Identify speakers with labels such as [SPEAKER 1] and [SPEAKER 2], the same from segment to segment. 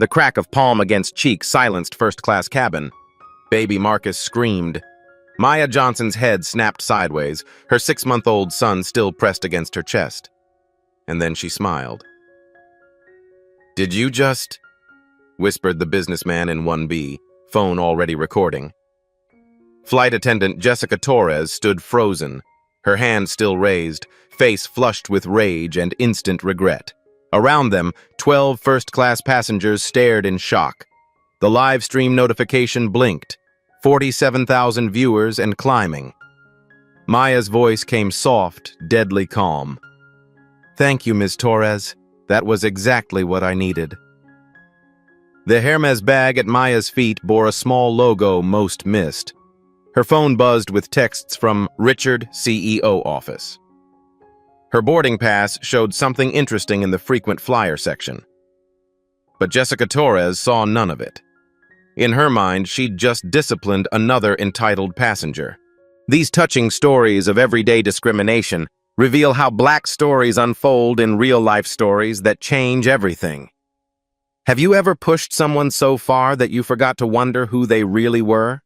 [SPEAKER 1] The crack of palm against cheek silenced first-class cabin. Baby Marcus screamed. Maya Johnson's head snapped sideways, her 6-month-old son still pressed against her chest. And then she smiled. "Did you just?" whispered the businessman in 1B, phone already recording. Flight attendant Jessica Torres stood frozen, her hand still raised, face flushed with rage and instant regret. Around them, 12 first-class passengers stared in shock. The live stream notification blinked. 47,000 viewers and climbing. Maya's voice came soft, deadly calm. "Thank you, Ms. Torres. That was exactly what I needed." The Hermes bag at Maya's feet bore a small logo most missed. Her phone buzzed with texts from Richard, CEO office. Her boarding pass showed something interesting in the frequent flyer section. But Jessica Torres saw none of it. In her mind, she'd just disciplined another entitled passenger. These touching stories of everyday discrimination reveal how black stories unfold in real-life stories that change everything. Have you ever pushed someone so far that you forgot to wonder who they really were?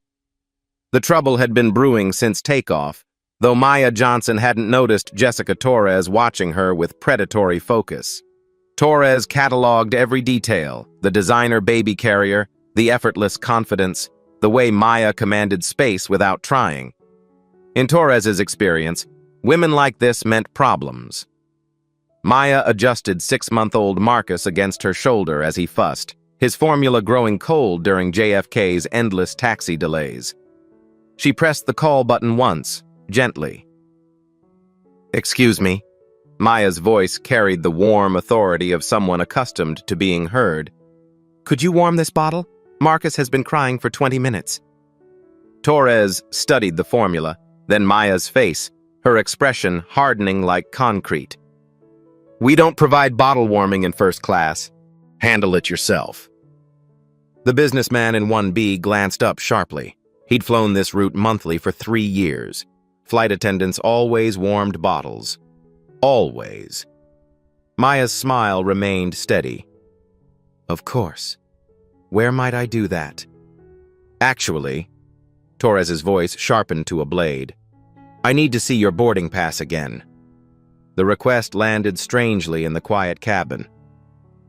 [SPEAKER 1] The trouble had been brewing since takeoff, though Maya Johnson hadn't noticed Jessica Torres watching her with predatory focus. Torres cataloged every detail, the designer baby carrier, the effortless confidence, the way Maya commanded space without trying. In Torres's experience, women like this meant problems. Maya adjusted 6-month-old Marcus against her shoulder as he fussed, his formula growing cold during JFK's endless taxi delays. She pressed the call button once, gently. "Excuse me." Maya's voice carried the warm authority of someone accustomed to being heard. "Could you warm this bottle? Marcus has been crying for 20 minutes. Torres studied the formula, then Maya's face, her expression hardening like concrete. "We don't provide bottle warming in first class. Handle it yourself." The businessman in 1B glanced up sharply. He'd flown this route monthly for 3 years. Flight attendants always warmed bottles. Always. Maya's smile remained steady. "Of course. Where might I do that?" "Actually," Torres's voice sharpened to a blade, "I need to see your boarding pass again." The request landed strangely in the quiet cabin.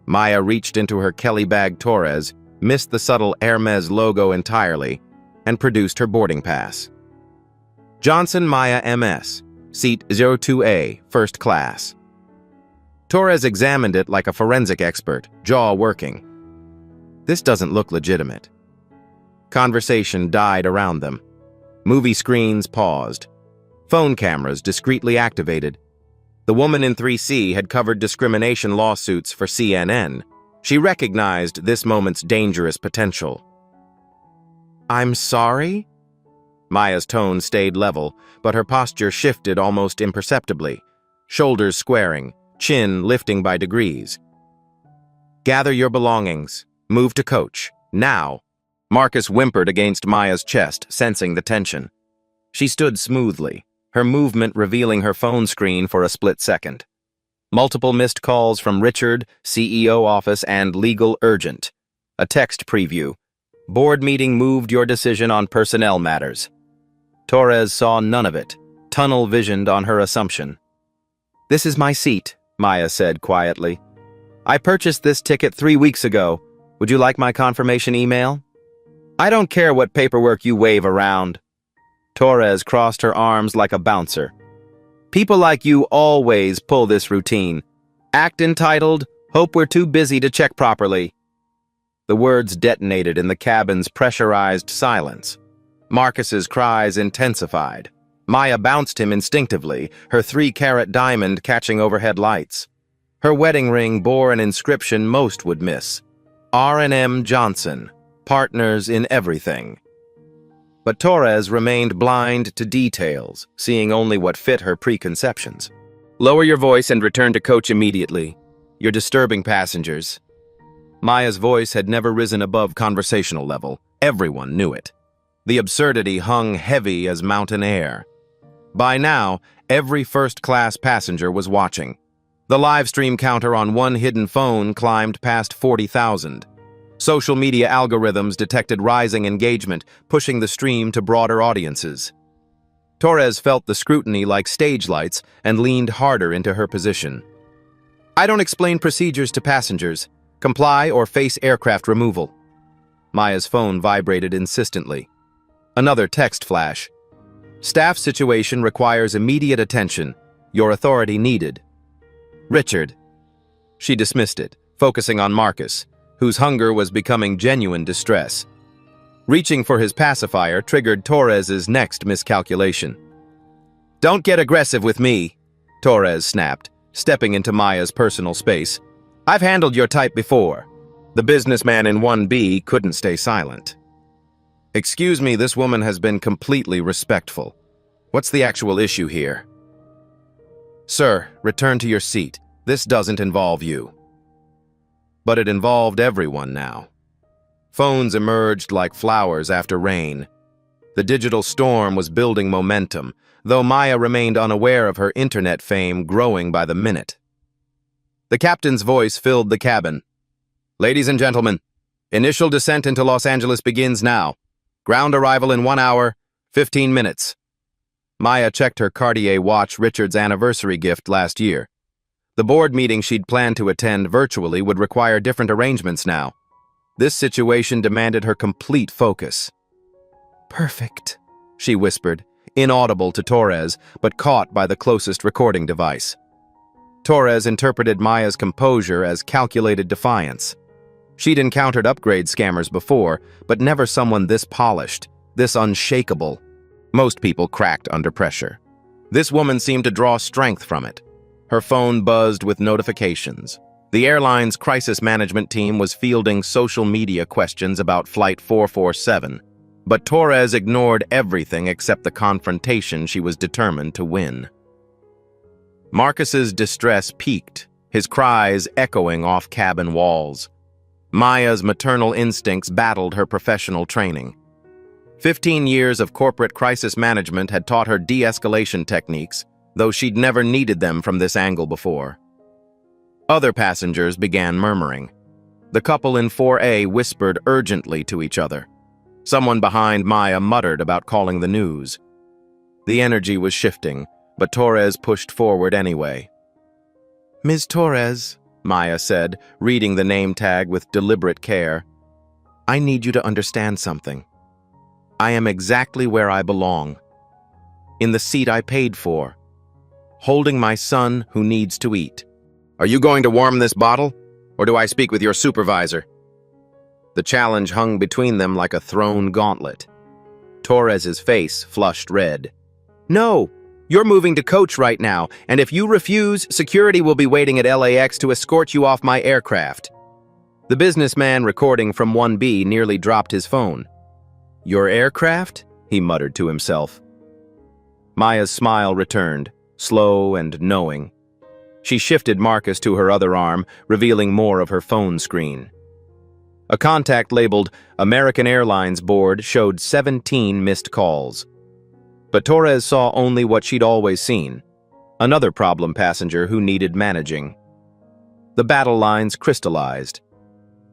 [SPEAKER 1] Maya reached into her Kelly bag. Torres missed the subtle Hermes logo entirely and produced her boarding pass. Johnson Maya MS, seat 02A, first class. Torres examined it like a forensic expert, jaw working. This doesn't look legitimate. Conversation died around them. Movie screens paused. Phone cameras discreetly activated. The woman in 3C had covered discrimination lawsuits for CNN. She recognized this moment's dangerous potential. "I'm sorry?" Maya's tone stayed level, but her posture shifted almost imperceptibly, shoulders squaring, chin lifting by degrees. "Gather your belongings. Move to coach. Now." Marcus whimpered against Maya's chest, sensing the tension. She stood smoothly, her movement revealing her phone screen for a split second. Multiple missed calls from Richard, CEO office, and legal urgent. A text preview. Board meeting moved your decision on personnel matters. Torres saw none of it, tunnel-visioned on her assumption. "This is my seat," Maya said quietly. "I purchased this ticket 3 weeks ago. Would you like my confirmation email?" "I don't care what paperwork you wave around." Torres crossed her arms like a bouncer. "People like you always pull this routine. Act entitled, hope we're too busy to check properly." The words detonated in the cabin's pressurized silence. Marcus's cries intensified. Maya bounced him instinctively, her 3-carat diamond catching overhead lights. Her wedding ring bore an inscription most would miss. R&M Johnson, partners in everything. But Torres remained blind to details, seeing only what fit her preconceptions. "Lower your voice and return to coach immediately. You're disturbing passengers." Maya's voice had never risen above conversational level. Everyone knew it. The absurdity hung heavy as mountain air. By now, every first-class passenger was watching. The live stream counter on one hidden phone climbed past 40,000. Social media algorithms detected rising engagement, pushing the stream to broader audiences. Torres felt the scrutiny like stage lights and leaned harder into her position. "I don't explain procedures to passengers. Comply or face aircraft removal." Maya's phone vibrated insistently. Another text flash. "Staff situation requires immediate attention. Your authority needed." "Richard." She dismissed it, focusing on Marcus, whose hunger was becoming genuine distress. Reaching for his pacifier triggered Torres's next miscalculation. "Don't get aggressive with me," Torres snapped, stepping into Maya's personal space. "I've handled your type before." The businessman in 1B couldn't stay silent. "Excuse me, this woman has been completely respectful. What's the actual issue here?" "Sir, return to your seat. This doesn't involve you." But it involved everyone now. Phones emerged like flowers after rain. The digital storm was building momentum, though Maya remained unaware of her internet fame growing by the minute. The captain's voice filled the cabin. "Ladies and gentlemen, initial descent into Los Angeles begins now. Ground arrival in 1 hour, 15 minutes. Maya checked her Cartier watch, Richard's anniversary gift last year. The board meeting she'd planned to attend virtually would require different arrangements now. This situation demanded her complete focus. "Perfect," she whispered, inaudible to Torres, but caught by the closest recording device. Torres interpreted Maya's composure as calculated defiance. She'd encountered upgrade scammers before, but never someone this polished, this unshakable. Most people cracked under pressure. This woman seemed to draw strength from it. Her phone buzzed with notifications. The airline's crisis management team was fielding social media questions about Flight 447, but Torres ignored everything except the confrontation she was determined to win. Marcus's distress peaked, his cries echoing off cabin walls. Maya's maternal instincts battled her professional training. 15 years of corporate crisis management had taught her de-escalation techniques, though she'd never needed them from this angle before. Other passengers began murmuring. The couple in 4A whispered urgently to each other. Someone behind Maya muttered about calling the news. The energy was shifting, but Torres pushed forward anyway. "Ms. Torres," Maya said, reading the name tag with deliberate care, "I need you to understand something. I am exactly where I belong. In the seat I paid for. Holding my son who needs to eat." "Are you going to warm this bottle, or do I speak with your supervisor?" The challenge hung between them like a thrown gauntlet. Torres's face flushed red. "No, you're moving to coach right now, and if you refuse, security will be waiting at LAX to escort you off my aircraft." The businessman recording from 1B nearly dropped his phone. "Your aircraft?" he muttered to himself. Maya's smile returned, slow and knowing. She shifted Marcus to her other arm, revealing more of her phone screen. A contact labeled American Airlines board showed 17 missed calls. But Torres saw only what she'd always seen, another problem passenger who needed managing. The battle lines crystallized.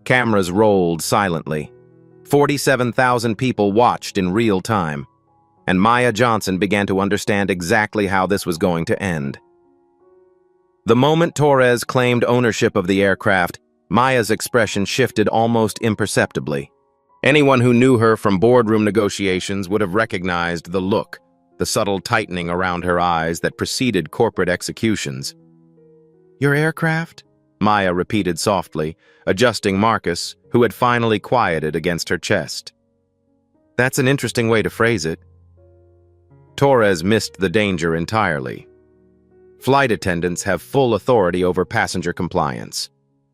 [SPEAKER 1] Cameras rolled silently. 47,000 people watched in real time, and Maya Johnson began to understand exactly how this was going to end. The moment Torres claimed ownership of the aircraft, Maya's expression shifted almost imperceptibly. Anyone who knew her from boardroom negotiations would have recognized the look, the subtle tightening around her eyes that preceded corporate executions. "Your aircraft?" Maya repeated softly, adjusting Marcus, who had finally quieted against her chest. "That's an interesting way to phrase it." Torres missed the danger entirely. Flight attendants have full authority over passenger compliance.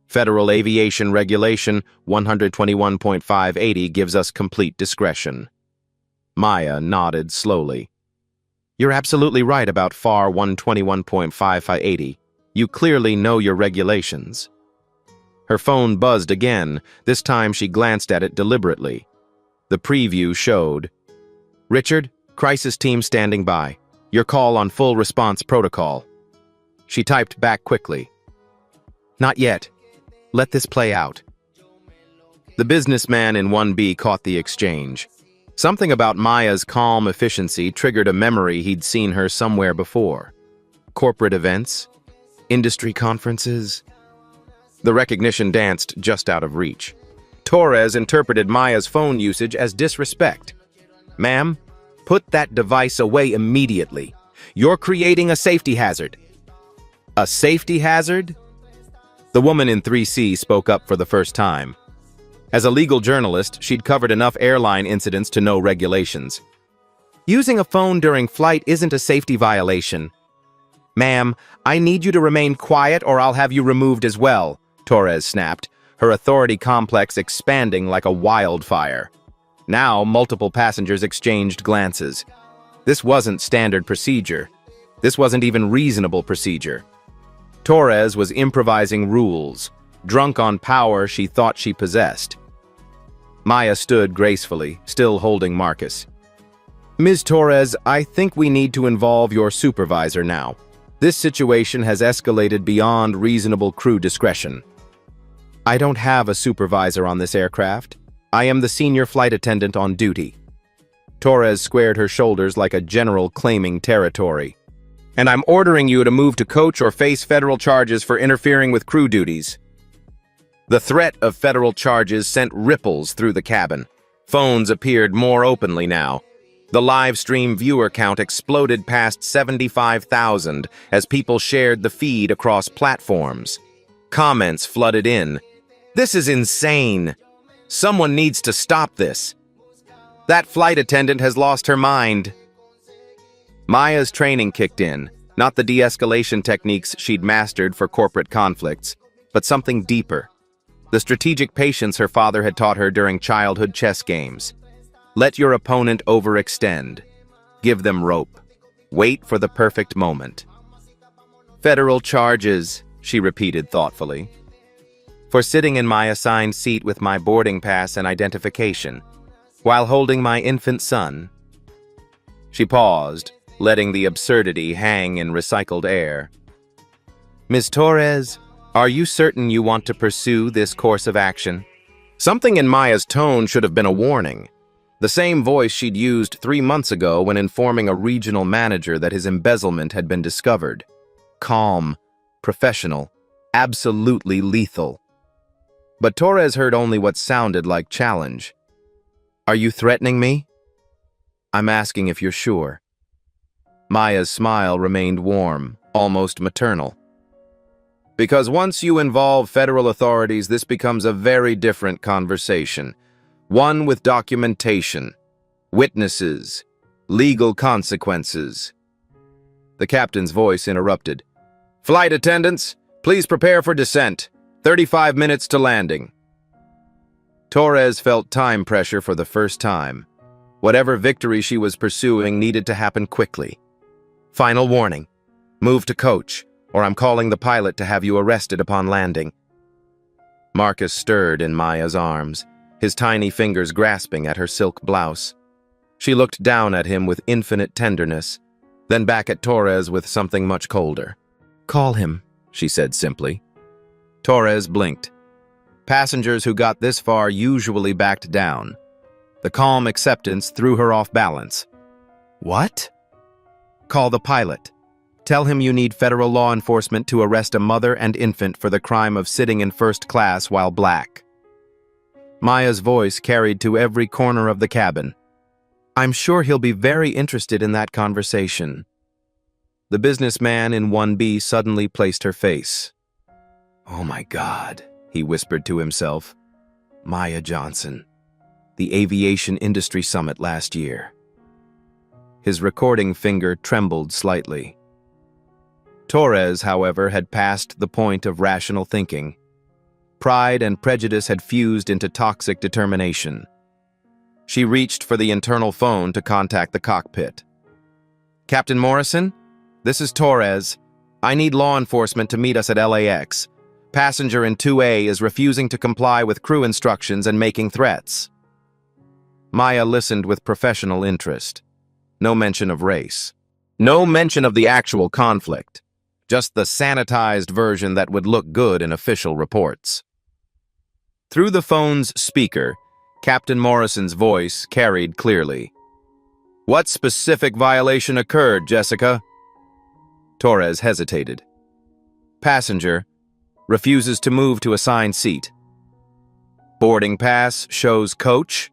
[SPEAKER 1] Federal Aviation Regulation 121.580 gives us complete discretion. Maya nodded slowly. "You're absolutely right about FAR 121.580. You clearly know your regulations." Her phone buzzed again. This time she glanced at it deliberately. The preview showed, "Richard, crisis team standing by. Your call on full response protocol." She typed back quickly. "Not yet. Let this play out." The businessman in 1B caught the exchange. Something about Maya's calm efficiency triggered a memory he'd seen her somewhere before. Corporate events? Industry conferences? The recognition danced just out of reach. Torres interpreted Maya's phone usage as disrespect. "Ma'am, put that device away immediately. You're creating a safety hazard." A safety hazard? The woman in 3C spoke up for the first time. As a legal journalist, she'd covered enough airline incidents to know regulations. "Using a phone during flight isn't a safety violation." "Ma'am, I need you to remain quiet or I'll have you removed as well," Torres snapped, her authority complex expanding like a wildfire. Now, multiple passengers exchanged glances. This wasn't standard procedure. This wasn't even reasonable procedure. Torres was improvising rules, drunk on power she thought she possessed. Maya stood gracefully, still holding Marcus. "Ms. Torres, I think we need to involve your supervisor now. This situation has escalated beyond reasonable crew discretion." "I don't have a supervisor on this aircraft. I am the senior flight attendant on duty." Torres squared her shoulders like a general claiming territory. "And I'm ordering you to move to coach or face federal charges for interfering with crew duties." The threat of federal charges sent ripples through the cabin. Phones appeared more openly now. The live stream viewer count exploded past 75,000 as people shared the feed across platforms. Comments flooded in. "This is insane. Someone needs to stop this. That flight attendant has lost her mind." Maya's training kicked in, not the de-escalation techniques she'd mastered for corporate conflicts, but something deeper. The strategic patience her father had taught her during childhood chess games. Let your opponent overextend. Give them rope. Wait for the perfect moment. "Federal charges," she repeated thoughtfully. "For sitting in my assigned seat with my boarding pass and identification, while holding my infant son." She paused, letting the absurdity hang in recycled air. "Ms. Torres, are you certain you want to pursue this course of action?" Something in Maya's tone should have been a warning. The same voice she'd used 3 months ago when informing a regional manager that his embezzlement had been discovered. Calm, professional, absolutely lethal. But Torres heard only what sounded like challenge. "Are you threatening me?" "I'm asking if you're sure." Maya's smile remained warm, almost maternal. "Because once you involve federal authorities, this becomes a very different conversation. One with documentation, witnesses, legal consequences." The captain's voice interrupted. "Flight attendants, please prepare for descent. 35 minutes to landing." Torres felt time pressure for the first time. Whatever victory she was pursuing needed to happen quickly. "Final warning. Move to coach, or I'm calling the pilot to have you arrested upon landing." Marcus stirred in Maya's arms, his tiny fingers grasping at her silk blouse. She looked down at him with infinite tenderness, then back at Torres with something much colder. "Call him," she said simply. Torres blinked. Passengers who got this far usually backed down. The calm acceptance threw her off balance. "What?" "Call the pilot. Tell him you need federal law enforcement to arrest a mother and infant for the crime of sitting in first class while black." Maya's voice carried to every corner of the cabin. "I'm sure he'll be very interested in that conversation." The businessman in 1B suddenly placed her face. "Oh my God," he whispered to himself. "Maya Johnson. The Aviation Industry Summit last year." His recording finger trembled slightly. Torres, however, had passed the point of rational thinking. Pride and prejudice had fused into toxic determination. She reached for the internal phone to contact the cockpit. "Captain Morrison, this is Torres. I need law enforcement to meet us at LAX. Passenger in 2A is refusing to comply with crew instructions and making threats." Maya listened with professional interest. No mention of race. No mention of the actual conflict. Just the sanitized version that would look good in official reports. Through the phone's speaker, Captain Morrison's voice carried clearly. "What specific violation occurred, Jessica?" Torres hesitated. "Passenger refuses to move to assigned seat. Boarding pass shows coach."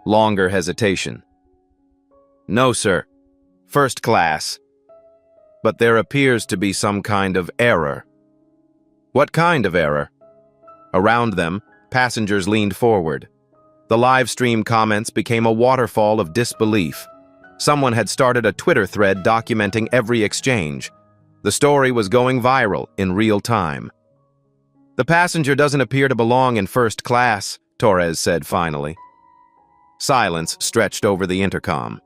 [SPEAKER 1] Longer hesitation. "No, sir. First class. But there appears to be some kind of error." "What kind of error?" Around them, passengers leaned forward. The live stream comments became a waterfall of disbelief. Someone had started a Twitter thread documenting every exchange. The story was going viral in real time. "The passenger doesn't appear to belong in first class," Torres said finally. Silence stretched over the intercom.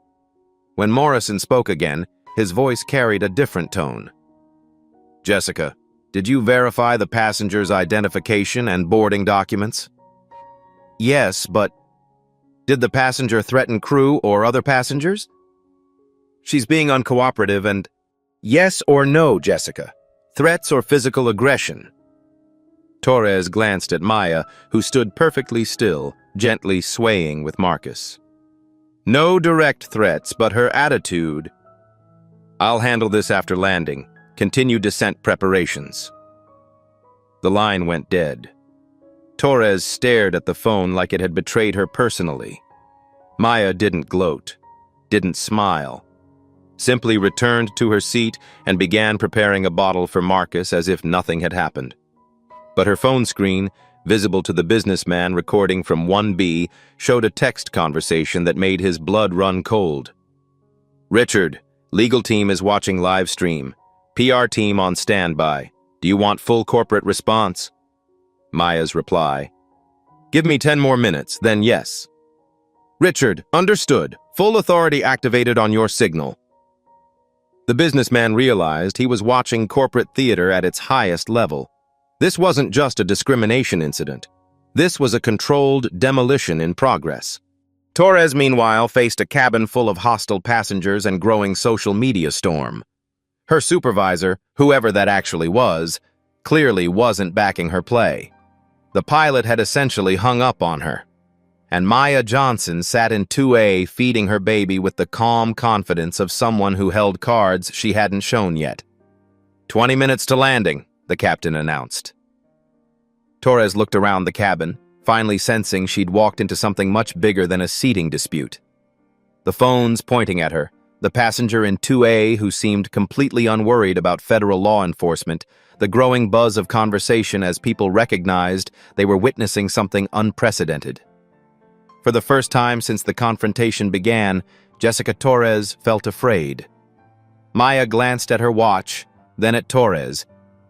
[SPEAKER 1] When Morrison spoke again, his voice carried a different tone. "Jessica, did you verify the passenger's identification and boarding documents?" "Yes, but did the passenger threaten crew or other passengers?" "She's being uncooperative and—" "Yes or no, Jessica? Threats or physical aggression?" Torres glanced at Maya, who stood perfectly still, gently swaying with Marcus. "No direct threats, but her attitude—" "I'll handle this after landing. Continue descent preparations." The line went dead. Torres stared at the phone like it had betrayed her personally. Maya didn't gloat, didn't smile, simply returned to her seat and began preparing a bottle for Marcus as if nothing had happened. But her phone screen, visible to the businessman recording from 1B, showed a text conversation that made his blood run cold. "Richard, legal team is watching live stream. PR team on standby. Do you want full corporate response?" Maya's reply. "Give me 10 more minutes, then yes." "Richard, understood. Full authority activated on your signal." The businessman realized he was watching corporate theater at its highest level. This wasn't just a discrimination incident. This was a controlled demolition in progress. Torres, meanwhile, faced a cabin full of hostile passengers and growing social media storm. Her supervisor, whoever that actually was, clearly wasn't backing her play. The pilot had essentially hung up on her. And Maya Johnson sat in 2A feeding her baby with the calm confidence of someone who held cards she hadn't shown yet. 20 minutes to landing, the captain announced. Torres looked around the cabin, finally sensing she'd walked into something much bigger than a seating dispute. The phones pointing at her, the passenger in 2A who seemed completely unworried about federal law enforcement, the growing buzz of conversation as people recognized they were witnessing something unprecedented. For the first time since the confrontation began, Jessica Torres felt afraid. Maya glanced at her watch, then at Torres,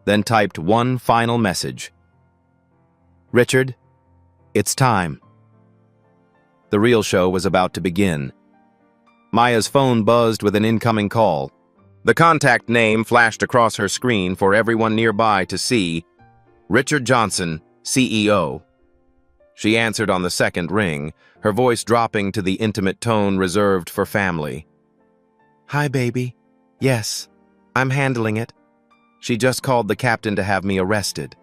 [SPEAKER 1] then typed one final message. "Richard, it's time." The real show was about to begin. Maya's phone buzzed with an incoming call. The contact name flashed across her screen for everyone nearby to see. Richard Johnson, CEO. She answered on the second ring, her voice dropping to the intimate tone reserved for family. "Hi, baby. Yes, I'm handling it. She just called the captain to have me arrested."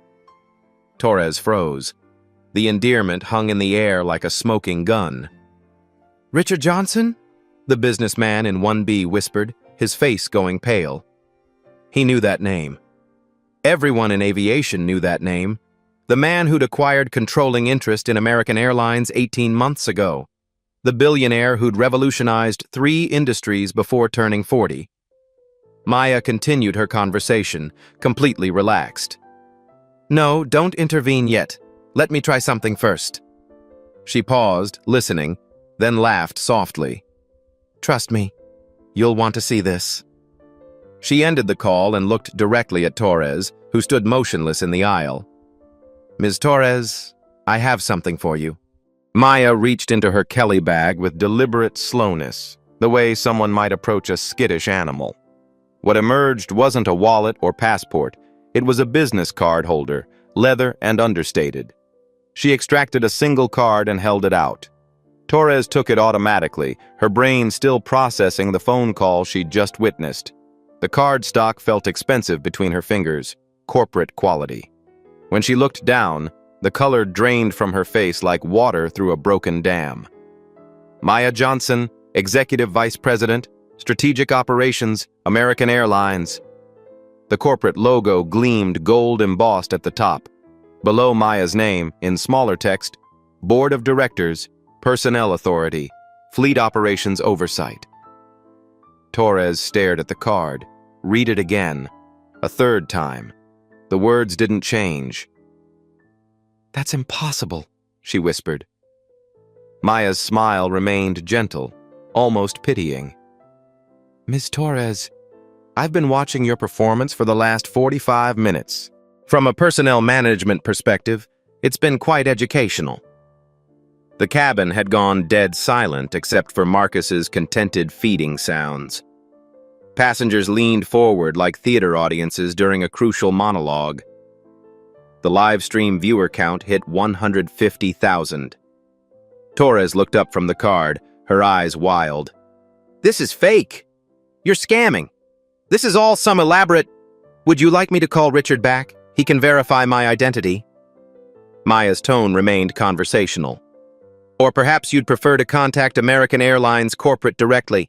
[SPEAKER 1] Torres froze. The endearment hung in the air like a smoking gun. "Richard Johnson?" the businessman in 1B whispered, his face going pale. He knew that name. Everyone in aviation knew that name. The man who'd acquired controlling interest in American Airlines 18 months ago. The billionaire who'd revolutionized 3 industries before turning 40. Maya continued her conversation, completely relaxed. "No, don't intervene yet. Let me try something first." She paused, listening, then laughed softly. "Trust me, you'll want to see this." She ended the call and looked directly at Torres, who stood motionless in the aisle. "Ms. Torres, I have something for you." Maya reached into her Kelly bag with deliberate slowness, the way someone might approach a skittish animal. What emerged wasn't a wallet or passport. It was a business card holder, leather and understated. She extracted a single card and held it out. Torres took it automatically, her brain still processing the phone call she'd just witnessed. The card stock felt expensive between her fingers, corporate quality. When she looked down, The color drained from her face like water through a broken dam. Maya Johnson, Executive Vice President, Strategic Operations, American Airlines. The corporate logo gleamed gold embossed at the top. Below Maya's name, in smaller text, Board of Directors, Personnel Authority, Fleet Operations Oversight. Torres stared at the card. Read it again. A third time. The words didn't change. "That's impossible," she whispered. Maya's smile remained gentle, almost pitying. "Ms. Torres, I've been watching your performance for the last 45 minutes. From a personnel management perspective, it's been quite educational." The cabin had gone dead silent except for Marcus's contented feeding sounds. Passengers leaned forward like theater audiences during a crucial monologue. The live stream viewer count hit 150,000. Torres looked up from the card, her eyes wild. "This is fake. You're scamming. This is all some elaborate... Would you like me to call Richard back? He can verify my identity." Maya's tone remained conversational. "Or perhaps you'd prefer to contact American Airlines corporate directly.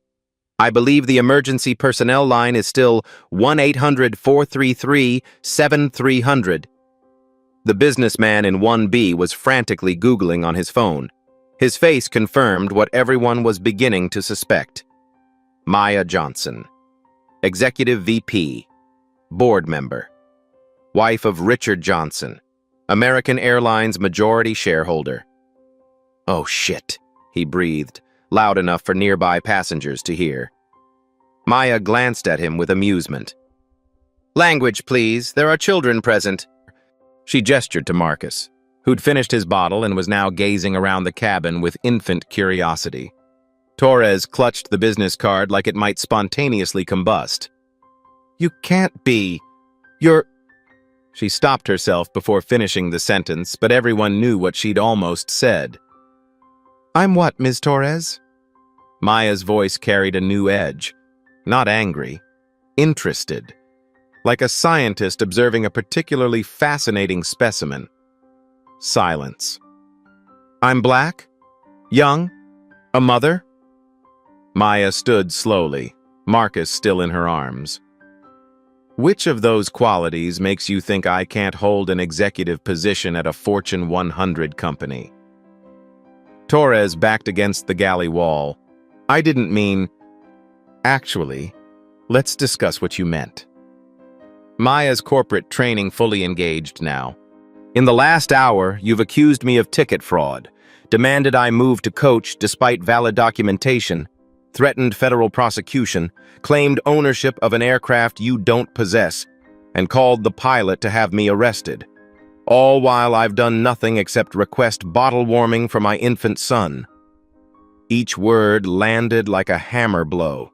[SPEAKER 1] I believe the emergency personnel line is still 1-800-433-7300. The businessman in 1B was frantically Googling on his phone. His face confirmed what everyone was beginning to suspect. Maya Johnson, Executive VP, Board Member, wife of Richard Johnson, American Airlines majority shareholder. "Oh shit," he breathed, loud enough for nearby passengers to hear. Maya glanced at him with amusement. "Language, please. There are children present." She gestured to Marcus, who'd finished his bottle and was now gazing around the cabin with infant curiosity. Torres clutched the business card like it might spontaneously combust. "You can't be. You're..." She stopped herself before finishing the sentence, but everyone knew what she'd almost said. "I'm what, Ms. Torres?" Maya's voice carried a new edge. Not angry. Interested. Like a scientist observing a particularly fascinating specimen. Silence. "I'm black? Young? A mother?" Maya stood slowly, Marcus still in her arms. "Which of those qualities makes you think I can't hold an executive position at a Fortune 100 company?" Torres backed against the galley wall. "I didn't mean... Actually, let's discuss what you meant." Maya's corporate training fully engaged now. "In the last hour, you've accused me of ticket fraud, demanded I move to coach despite valid documentation, threatened federal prosecution, claimed ownership of an aircraft you don't possess, and called the pilot to have me arrested. All while I've done nothing except request bottle warming for my infant son." Each word landed like a hammer blow.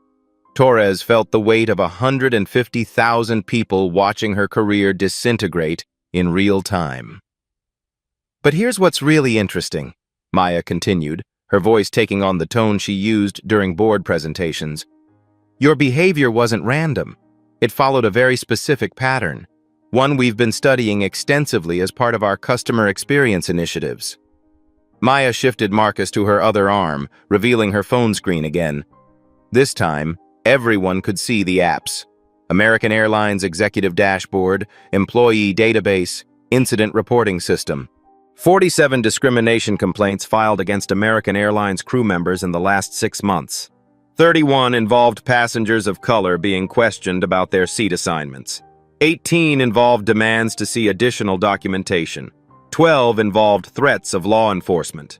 [SPEAKER 1] Torres felt the weight of 150,000 people watching her career disintegrate in real time. "But here's what's really interesting," Maya continued, her voice taking on the tone she used during board presentations. "Your behavior wasn't random. It followed a very specific pattern, one we've been studying extensively as part of our customer experience initiatives." Maya shifted Marcus to her other arm, revealing her phone screen again. This time, everyone could see the apps. American Airlines Executive Dashboard, Employee Database, Incident Reporting System. 47 discrimination complaints filed against American Airlines crew members in the last 6 months. 31 involved passengers of color being questioned about their seat assignments. 18 involved demands to see additional documentation. 12 involved threats of law enforcement.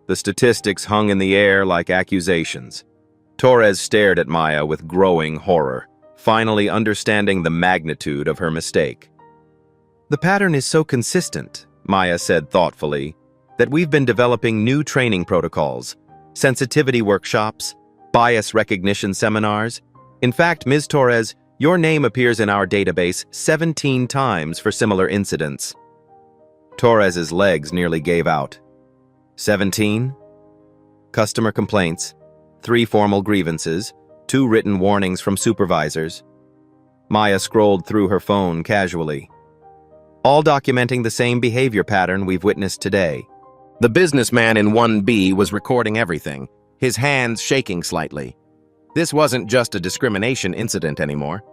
[SPEAKER 1] The statistics hung in the air like accusations. Torres stared at Maya with growing horror, finally understanding the magnitude of her mistake. "The pattern is so consistent," Maya said thoughtfully, "that we've been developing new training protocols, sensitivity workshops, bias recognition seminars. In fact, Ms. Torres, your name appears in our database 17 times for similar incidents." Torres's legs nearly gave out. 17? Customer complaints, 3 formal grievances, 2 written warnings from supervisors. Maya scrolled through her phone casually. all documenting the same behavior pattern we've witnessed today. The businessman in 1B was recording everything, his hands shaking slightly. This wasn't just a discrimination incident anymore.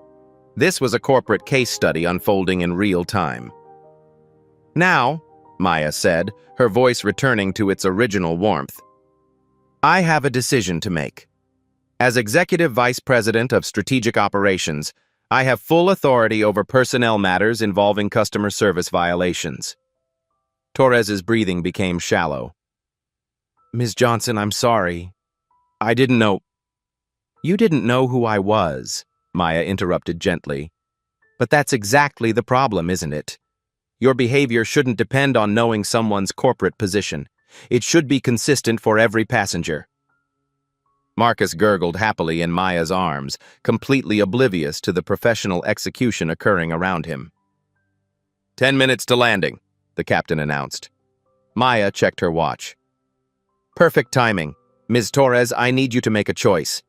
[SPEAKER 1] This was a corporate case study unfolding in real time. "Now," Maya said, her voice returning to its original warmth, "I have a decision to make. As Executive Vice President of Strategic Operations, I have full authority over personnel matters involving customer service violations." Torres's breathing became shallow. "Ms. Johnson, I'm sorry. I didn't know—" "You didn't know who I was," Maya interrupted gently. "But that's exactly the problem, isn't it? Your behavior shouldn't depend on knowing someone's corporate position. It should be consistent for every passenger." Marcus gurgled happily in Maya's arms, completely oblivious to the professional execution occurring around him. 10 minutes to landing," the captain announced. Maya checked her watch. "Perfect timing. Ms. Torres, I need you to make a choice.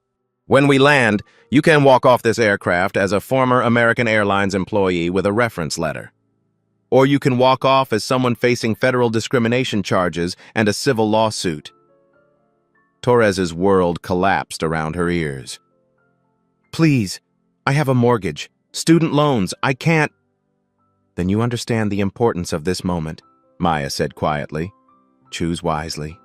[SPEAKER 1] When we land, you can walk off this aircraft as a former American Airlines employee with a reference letter. Or you can walk off as someone facing federal discrimination charges and a civil lawsuit." Torres's world collapsed around her ears. "Please, I have a mortgage, student loans, I can't—" "Then you understand the importance of this moment," Maya said quietly. "Choose wisely."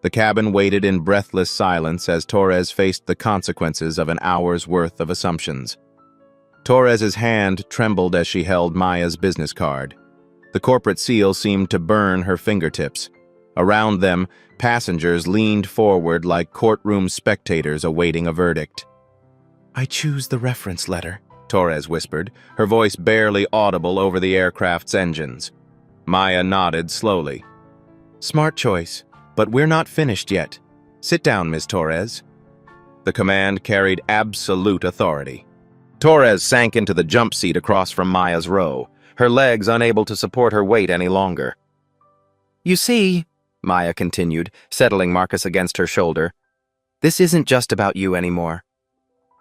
[SPEAKER 1] The cabin waited in breathless silence as Torres faced the consequences of an hour's worth of assumptions. Torres's hand trembled as she held Maya's business card. The corporate seal seemed to burn her fingertips. Around them, passengers leaned forward like courtroom spectators awaiting a verdict. "I choose the reference letter," Torres whispered, her voice barely audible over the aircraft's engines. Maya nodded slowly. "Smart choice. But we're not finished yet. Sit down, Ms. Torres." The command carried absolute authority. Torres sank into the jump seat across from Maya's row, her legs unable to support her weight any longer. "You see," Maya continued, settling Marcus against her shoulder, "this isn't just about you anymore.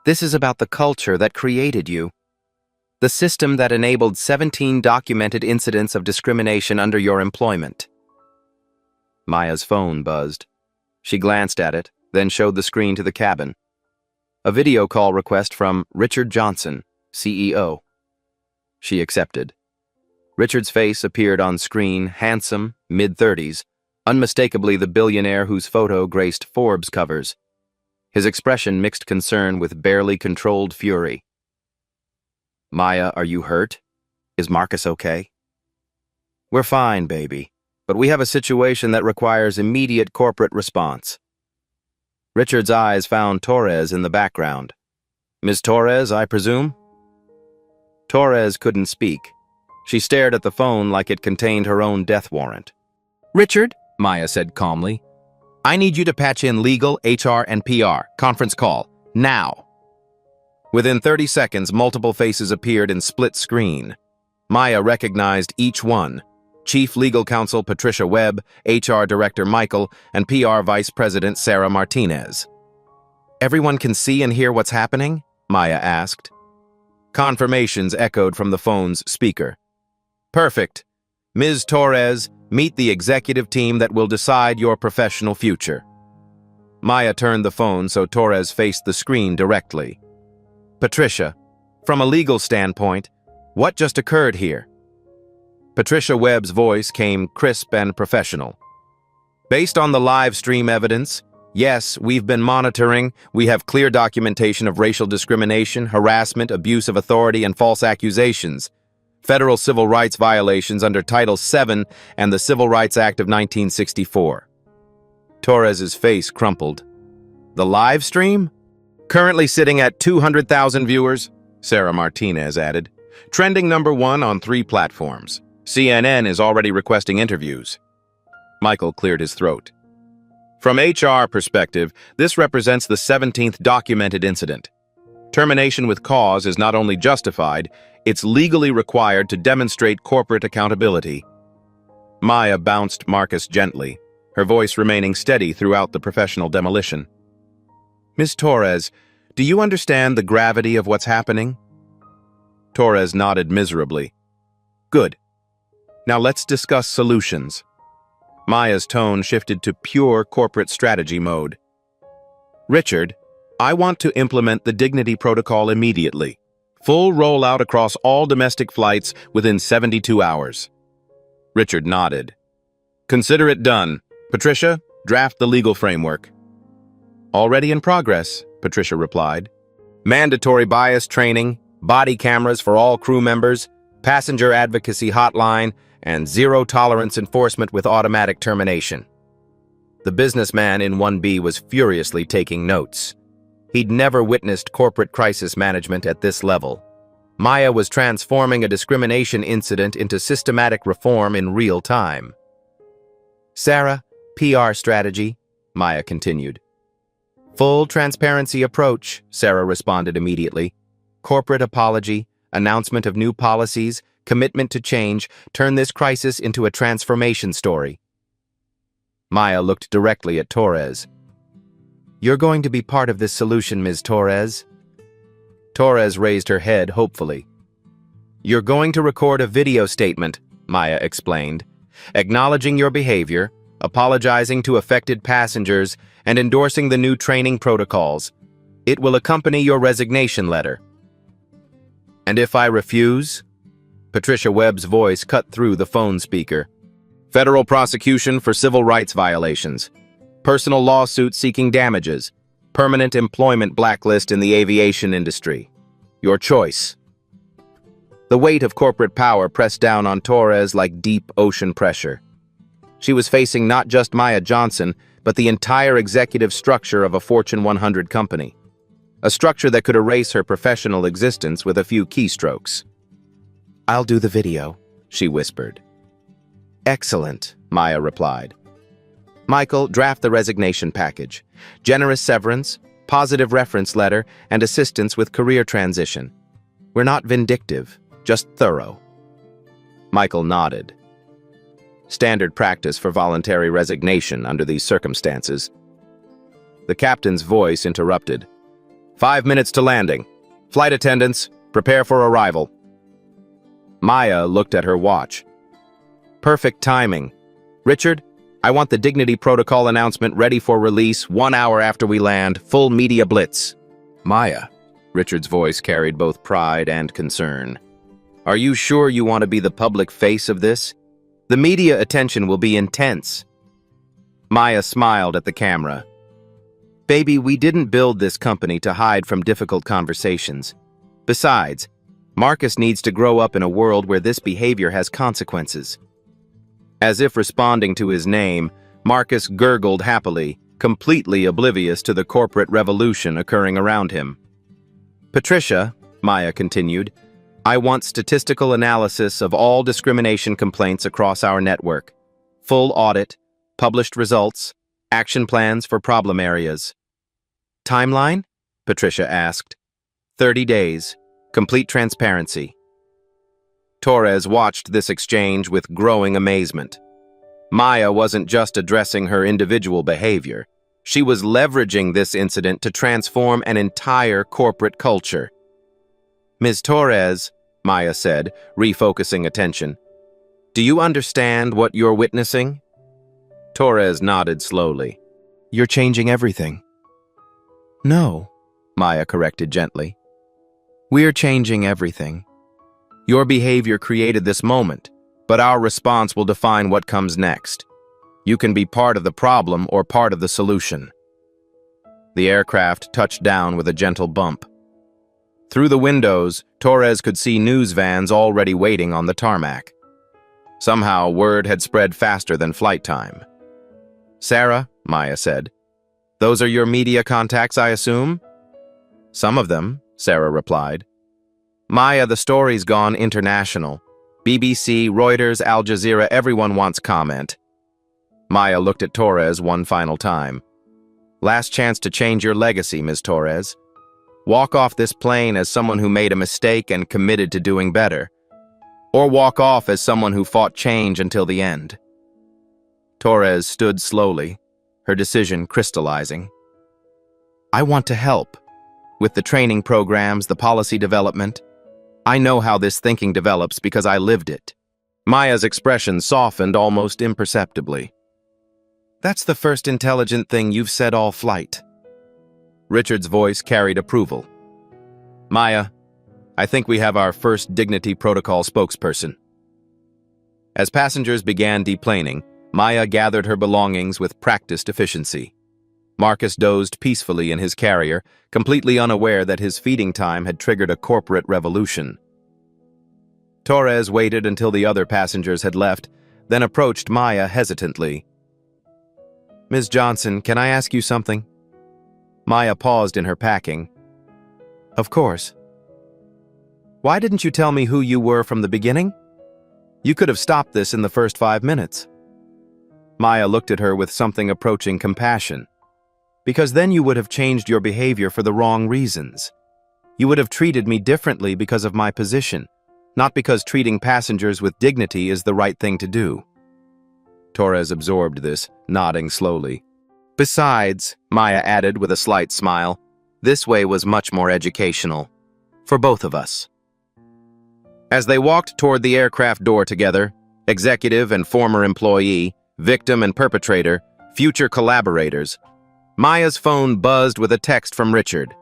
[SPEAKER 1] This is about the culture that created you. The system that enabled 17 documented incidents of discrimination under your employment." Maya's phone buzzed. She glanced at it, then showed the screen to the cabin. A video call request from Richard Johnson, CEO. She accepted. Richard's face appeared on screen, handsome, mid-30s, unmistakably the billionaire whose photo graced Forbes covers. His expression mixed concern with barely controlled fury. "Maya, are you hurt? Is Marcus okay?" "We're fine, baby. But we have a situation that requires immediate corporate response." Richard's eyes found Torres in the background. "Ms. Torres, I presume?" Torres couldn't speak. She stared at the phone like it contained her own death warrant. "Richard," Maya said calmly, "I need you to patch in legal, HR, and PR. Conference call. Now." Within 30 seconds, multiple faces appeared in split screen. Maya recognized each one. Chief Legal Counsel Patricia Webb, HR Director Michael, and PR Vice President Sarah Martinez. "Everyone can see and hear what's happening?" Maya asked. Confirmations echoed from the phone's speaker. "Perfect. Ms. Torres, meet the executive team that will decide your professional future." Maya turned the phone so Torres faced the screen directly. "Patricia, from a legal standpoint, what just occurred here?" Patricia Webb's voice came crisp and professional. "Based on the live stream evidence, yes, we've been monitoring. We have clear documentation of racial discrimination, harassment, abuse of authority, and false accusations. Federal civil rights violations under Title VII and the Civil Rights Act of 1964. Torres's face crumpled. "The live stream? Currently sitting at 200,000 viewers," Sarah Martinez added. "Trending #1 on 3 platforms. CNN is already requesting interviews." Michael cleared his throat. "From HR perspective, this represents the 17th documented incident. Termination with cause is not only justified, it's legally required to demonstrate corporate accountability." Maya bounced Marcus gently, her voice remaining steady throughout the professional demolition. "Ms. Torres, do you understand the gravity of what's happening?" Torres nodded miserably. "Good. Now let's discuss solutions. Maya's tone shifted to pure corporate strategy mode. Richard, I want to implement the Dignity Protocol immediately. Full rollout across all domestic flights within 72 hours. Richard nodded. Consider it done. Patricia, draft the legal framework. Already in progress, Patricia replied. Mandatory bias training, body cameras for all crew members, passenger advocacy hotline, and zero-tolerance enforcement with automatic termination. The businessman in 1B was furiously taking notes. He'd never witnessed corporate crisis management at this level. Maya was transforming a discrimination incident into systematic reform in real time. Sarah, PR strategy, Maya continued. Full transparency approach, Sarah responded immediately. Corporate apology, announcement of new policies, commitment to change, turn this crisis into a transformation story. Maya looked directly at Torres. You're going to be part of this solution, Ms. Torres. Torres raised her head hopefully. You're going to record a video statement, Maya explained, acknowledging your behavior, apologizing to affected passengers, and endorsing the new training protocols. It will accompany your resignation letter. And if I refuse? Patricia Webb's voice cut through the phone speaker. Federal prosecution for civil rights violations. Personal lawsuit seeking damages. Permanent employment blacklist in the aviation industry. Your choice. The weight of corporate power pressed down on Torres like deep ocean pressure. She was facing not just Maya Johnson, but the entire executive structure of a Fortune 100 company. A structure that could erase her professional existence with a few keystrokes. I'll do the video, she whispered. Excellent, Maya replied. Michael, draft the resignation package. Generous severance, positive reference letter, and assistance with career transition. We're not vindictive, just thorough. Michael nodded. Standard practice for voluntary resignation under these circumstances. The captain's voice interrupted. 5 minutes to landing. Flight attendants, prepare for arrival. Maya looked at her watch. Perfect timing. Richard, I want the Dignity Protocol announcement ready for release 1 hour after we land, full media blitz. Maya, Richard's voice carried both pride and concern. Are you sure you want to be the public face of this? The media attention will be intense. Maya smiled at the camera. Baby, we didn't build this company to hide from difficult conversations. Besides, Marcus needs to grow up in a world where this behavior has consequences. As if responding to his name, Marcus gurgled happily, completely oblivious to the corporate revolution occurring around him. Patricia, Maya continued, I want statistical analysis of all discrimination complaints across our network. Full audit, published results, action plans for problem areas. Timeline? Patricia asked. 30 days. Complete transparency. Torres watched this exchange with growing amazement. Maya wasn't just addressing her individual behavior. She was leveraging this incident to transform an entire corporate culture. Ms. Torres, Maya said, refocusing attention, do you understand what you're witnessing? Torres nodded slowly. You're changing everything. No, Maya corrected gently. We're changing everything. Your behavior created this moment, but our response will define what comes next. You can be part of the problem or part of the solution. The aircraft touched down with a gentle bump. Through the windows, Torres could see news vans already waiting on the tarmac. Somehow, word had spread faster than flight time. Sarah, Maya said, those are your media contacts, I assume? Some of them, Sarah replied. Maya, the story's gone international. BBC, Reuters, Al Jazeera, everyone wants comment. Maya looked at Torres one final time. Last chance to change your legacy, Ms. Torres. Walk off this plane as someone who made a mistake and committed to doing better. Or walk off as someone who fought change until the end. Torres stood slowly, her decision crystallizing. I want to help. With the training programs, the policy development. I know how this thinking develops because I lived it. Maya's expression softened almost imperceptibly. "That's the first intelligent thing you've said all flight." Richard's voice carried approval. "Maya, I think we have our first Dignity Protocol spokesperson." As passengers began deplaning, Maya gathered her belongings with practiced efficiency. Marcus dozed peacefully in his carrier, completely unaware that his feeding time had triggered a corporate revolution. Torres waited until the other passengers had left, then approached Maya hesitantly. "Ms. Johnson, can I ask you something?" Maya paused in her packing. "Of course." "Why didn't you tell me who you were from the beginning? You could have stopped this in the first 5 minutes." Maya looked at her with something approaching compassion. "Because then you would have changed your behavior for the wrong reasons. You would have treated me differently because of my position, not because treating passengers with dignity is the right thing to do." Torres absorbed this, nodding slowly. "Besides," Maya added with a slight smile, "this way was much more educational. For both of us." As they walked toward the aircraft door together, executive and former employee, victim and perpetrator, future collaborators, Maya's phone buzzed with a text from Richard.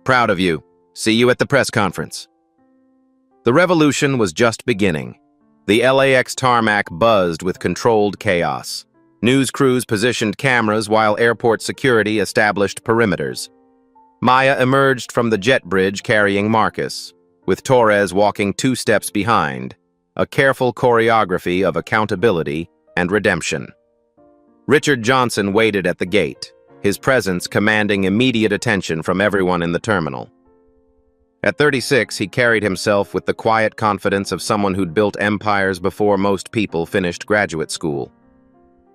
[SPEAKER 1] "Proud of you. See you at the press conference." The revolution was just beginning. The LAX tarmac buzzed with controlled chaos. News crews positioned cameras while airport security established perimeters. Maya emerged from the jet bridge carrying Marcus, with Torres walking 2 steps behind, a careful choreography of accountability and redemption. Richard Johnson waited at the gate, his presence commanding immediate attention from everyone in the terminal. At 36, he carried himself with the quiet confidence of someone who'd built empires before most people finished graduate school.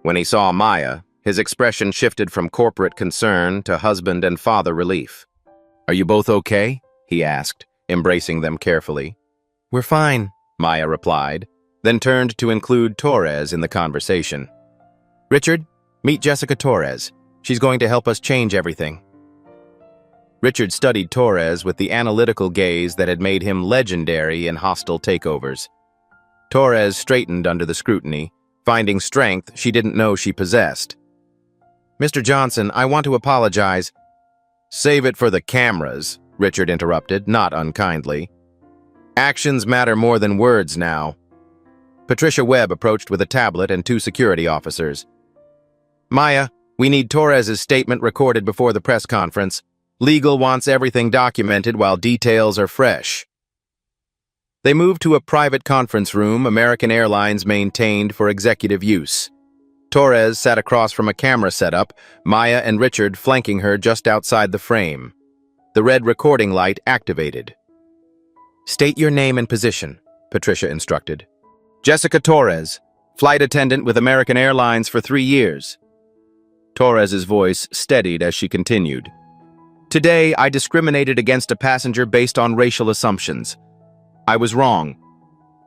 [SPEAKER 1] When he saw Maya, his expression shifted from corporate concern to husband and father relief. "Are you both okay?" he asked, embracing them carefully. "We're fine," Maya replied, then turned to include Torres in the conversation. "Richard, meet Jessica Torres. She's going to help us change everything." Richard studied Torres with the analytical gaze that had made him legendary in hostile takeovers. Torres straightened under the scrutiny, finding strength she didn't know she possessed. "Mr. Johnson, I want to apologize." "Save it for the cameras," Richard interrupted, not unkindly. "Actions matter more than words now." Patricia Webb approached with a tablet and 2 security officers. "Maya, we need Torres's statement recorded before the press conference. Legal wants everything documented while details are fresh." They moved to a private conference room American Airlines maintained for executive use. Torres sat across from a camera setup, Maya and Richard flanking her just outside the frame. The red recording light activated. "State your name and position," Patricia instructed. "Jessica Torres, flight attendant with American Airlines for 3 years. Torres's voice steadied as she continued. "Today, I discriminated against a passenger based on racial assumptions. I was wrong.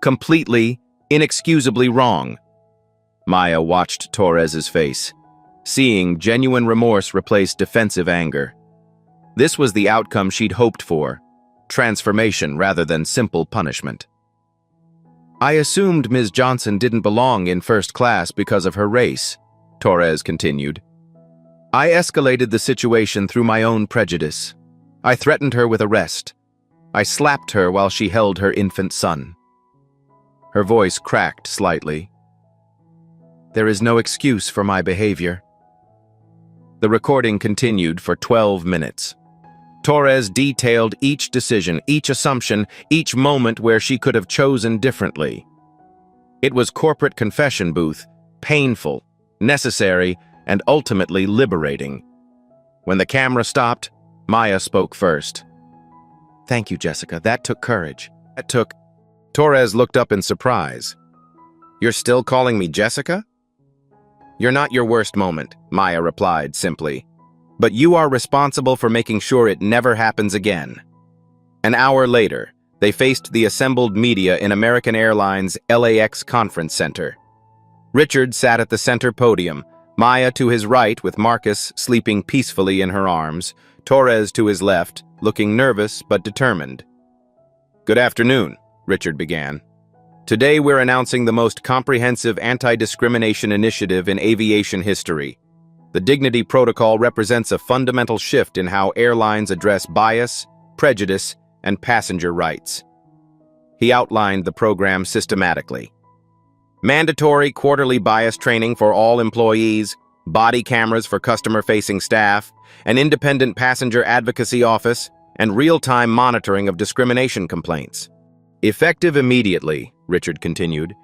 [SPEAKER 1] Completely, inexcusably wrong." Maya watched Torres's face, seeing genuine remorse replace defensive anger. This was the outcome she'd hoped for, transformation rather than simple punishment. "I assumed Ms. Johnson didn't belong in first class because of her race," Torres continued. "I escalated the situation through my own prejudice. I threatened her with arrest. I slapped her while she held her infant son." Her voice cracked slightly. "There is no excuse for my behavior." The recording continued for 12 minutes. Torres detailed each decision, each assumption, each moment where she could have chosen differently. It was corporate confession booth, painful, necessary, and ultimately liberating. When the camera stopped, Maya spoke first. "Thank you, Jessica. That took courage." Torres looked up in surprise. "You're still calling me Jessica?" "You're not your worst moment," Maya replied simply. "But you are responsible for making sure it never happens again." An hour later, they faced the assembled media in American Airlines' LAX Conference Center. Richard sat at the center podium, Maya to his right with Marcus sleeping peacefully in her arms, Torres to his left, looking nervous but determined. "Good afternoon," Richard began. Today we're announcing the most comprehensive anti-discrimination initiative in aviation history. The Dignity Protocol represents a fundamental shift in how airlines address bias, prejudice, and passenger rights. He outlined the program systematically. Mandatory quarterly bias training for all employees, body cameras for customer-facing staff, an independent passenger advocacy office, and real-time monitoring of discrimination complaints. Effective immediately, Richard continued,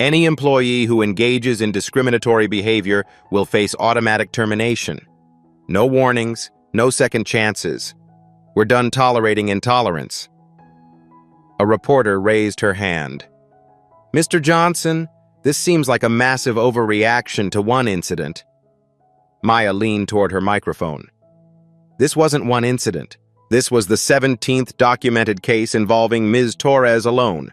[SPEAKER 1] any employee who engages in discriminatory behavior will face automatic termination. No warnings, no second chances. We're done tolerating intolerance. A reporter raised her hand. Mr. Johnson, this seems like a massive overreaction to one incident. Maya leaned toward her microphone. This wasn't one incident. This was the 17th documented case involving Ms. Torres alone.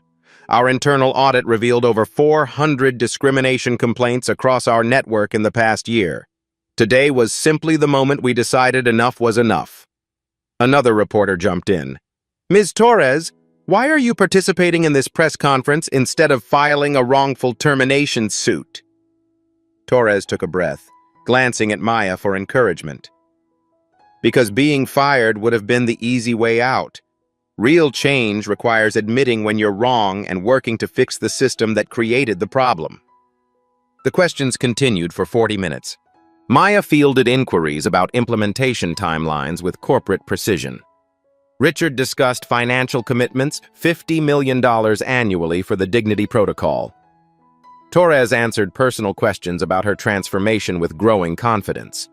[SPEAKER 1] Our internal audit revealed over 400 discrimination complaints across our network in the past year. Today was simply the moment we decided enough was enough. Another reporter jumped in. Ms. Torres, why are you participating in this press conference instead of filing a wrongful termination suit? Torres took a breath, glancing at Maya for encouragement. Because being fired would have been the easy way out. Real change requires admitting when you're wrong and working to fix the system that created the problem. The questions continued for 40 minutes. Maya fielded inquiries about implementation timelines with corporate precision. Richard discussed financial commitments, $50 million annually for the Dignity Protocol. Torres answered personal questions about her transformation with growing confidence.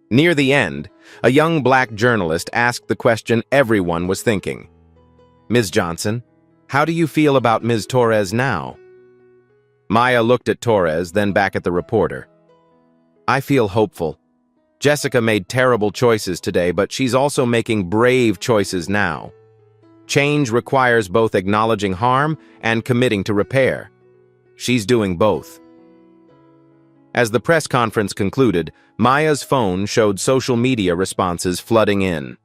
[SPEAKER 1] Near the end, a young black journalist asked the question everyone was thinking. Ms. Johnson, how do you feel about Ms. Torres now? Maya looked at Torres, then back at the reporter. I feel hopeful. Jessica made terrible choices today, but she's also making brave choices now. Change requires both acknowledging harm and committing to repair. She's doing both. As the press conference concluded, Maya's phone showed social media responses flooding in.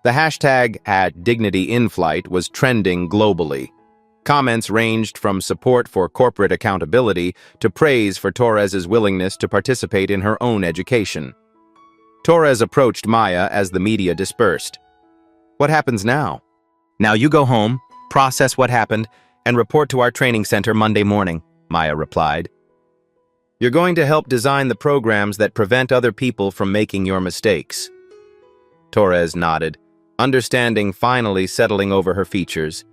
[SPEAKER 1] The hashtag #DignityInFlight was trending globally. Comments ranged from support for corporate accountability to praise for Torres's willingness to participate in her own education. Torres approached Maya as the media dispersed. What happens now? Now you go home, process what happened, and report to our training center Monday morning, Maya replied. You're going to help design the programs that prevent other people from making your mistakes. Torres nodded, understanding finally settling over her features.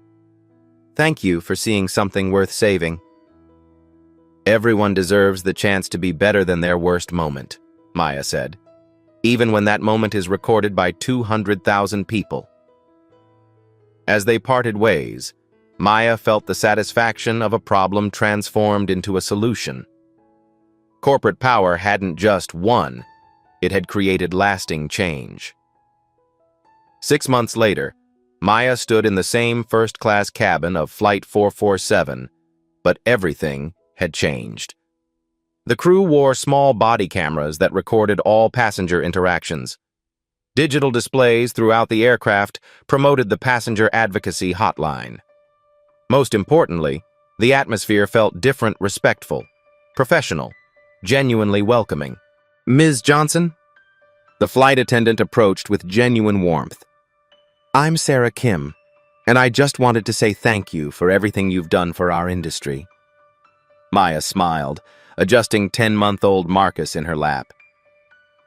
[SPEAKER 1] Thank you for seeing something worth saving. Everyone deserves the chance to be better than their worst moment, Maya said, even when that moment is recorded by 200,000 people. As they parted ways, Maya felt the satisfaction of a problem transformed into a solution. Corporate power hadn't just won, it had created lasting change. 6 months later, Maya stood in the same first-class cabin of Flight 447, but everything had changed. The crew wore small body cameras that recorded all passenger interactions. Digital displays throughout the aircraft promoted the passenger advocacy hotline. Most importantly, the atmosphere felt different, respectful, professional, genuinely welcoming. Ms. Johnson? The flight attendant approached with genuine warmth. I'm Sarah Kim, and I just wanted to say thank you for everything you've done for our industry. Maya smiled, adjusting 10-month-old Marcus in her lap.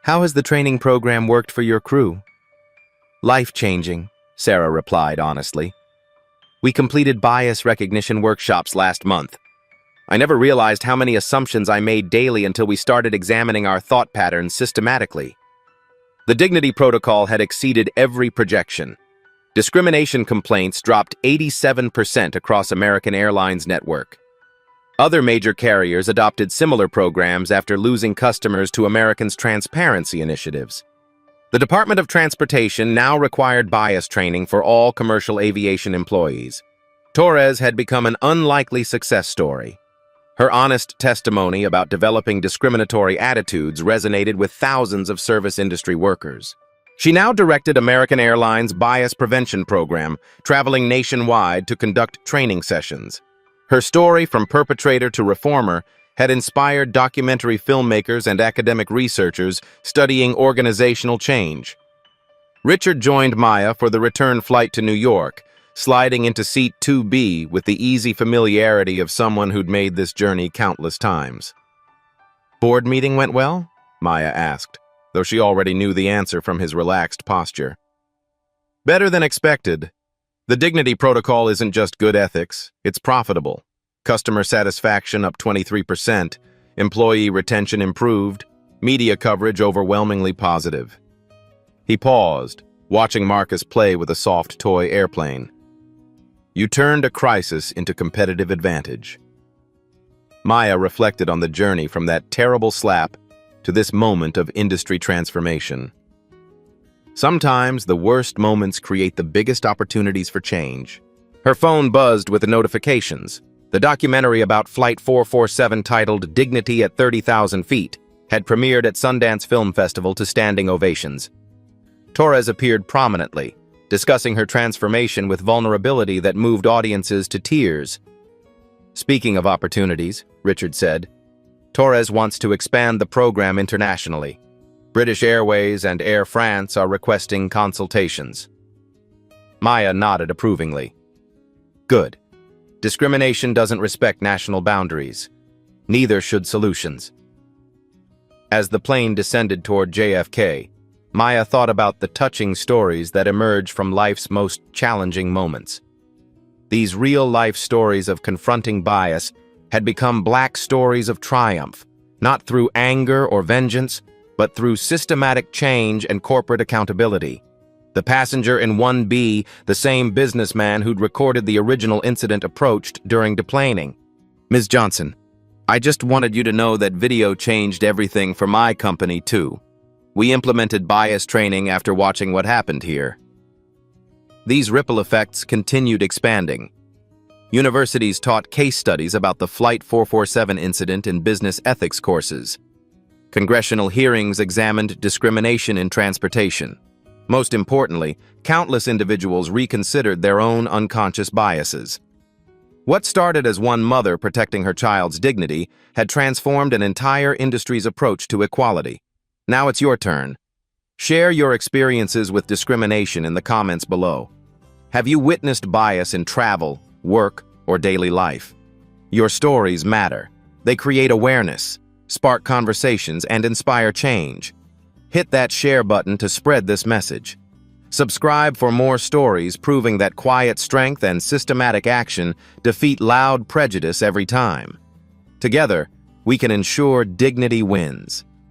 [SPEAKER 1] How has the training program worked for your crew? Life-changing, Sarah replied honestly. We completed bias recognition workshops last month. I never realized how many assumptions I made daily until we started examining our thought patterns systematically. The Dignity Protocol had exceeded every projection. Discrimination complaints dropped 87% across American Airlines network. Other major carriers adopted similar programs after losing customers to Americans' transparency initiatives. The Department of Transportation now required bias training for all commercial aviation employees. Torres had become an unlikely success story. Her honest testimony about developing discriminatory attitudes resonated with thousands of service industry workers. She now directed American Airlines' bias prevention program, traveling nationwide to conduct training sessions. Her story, from perpetrator to reformer, had inspired documentary filmmakers and academic researchers studying organizational change. Richard joined Maya for the return flight to New York, sliding into seat 2B with the easy familiarity of someone who'd made this journey countless times. "Board meeting went well?" Maya asked, though she already knew the answer from his relaxed posture. "Better than expected. The dignity protocol isn't just good ethics, it's profitable. Customer satisfaction up 23%, employee retention improved, media coverage overwhelmingly positive." He paused, watching Marcus play with a soft toy airplane. "You turned a crisis into competitive advantage." Maya reflected on the journey from that terrible slap to this moment of industry transformation. Sometimes the worst moments create the biggest opportunities for change. Her phone buzzed with the notifications. The documentary about Flight 447, titled "Dignity at 30,000 Feet, had premiered at Sundance Film Festival to standing ovations. Torres appeared prominently, discussing her transformation with vulnerability that moved audiences to tears. "Speaking of opportunities," Richard said, "Torres wants to expand the program internationally. British Airways and Air France are requesting consultations." Maya nodded approvingly. "Good. Discrimination doesn't respect national boundaries. Neither should solutions." As the plane descended toward JFK, Maya thought about the touching stories that emerge from life's most challenging moments. These real-life stories of confronting bias had become black stories of triumph, not through anger or vengeance, but through systematic change and corporate accountability. The passenger in 1B, the same businessman who'd recorded the original incident, approached during deplaning. "Ms. Johnson, I just wanted you to know that video changed everything for my company, too. We implemented bias training after watching what happened here." These ripple effects continued expanding. Universities taught case studies about the Flight 447 incident in business ethics courses. Congressional hearings examined discrimination in transportation. Most importantly, countless individuals reconsidered their own unconscious biases. What started as one mother protecting her child's dignity had transformed an entire industry's approach to equality. Now it's your turn. Share your experiences with discrimination in the comments below. Have you witnessed bias in travel, work, or daily life? Your stories matter. They create awareness, spark conversations, and inspire change. Hit that share button to spread this message. Subscribe for more stories proving that quiet strength and systematic action defeat loud prejudice every time. Together, we can ensure dignity wins.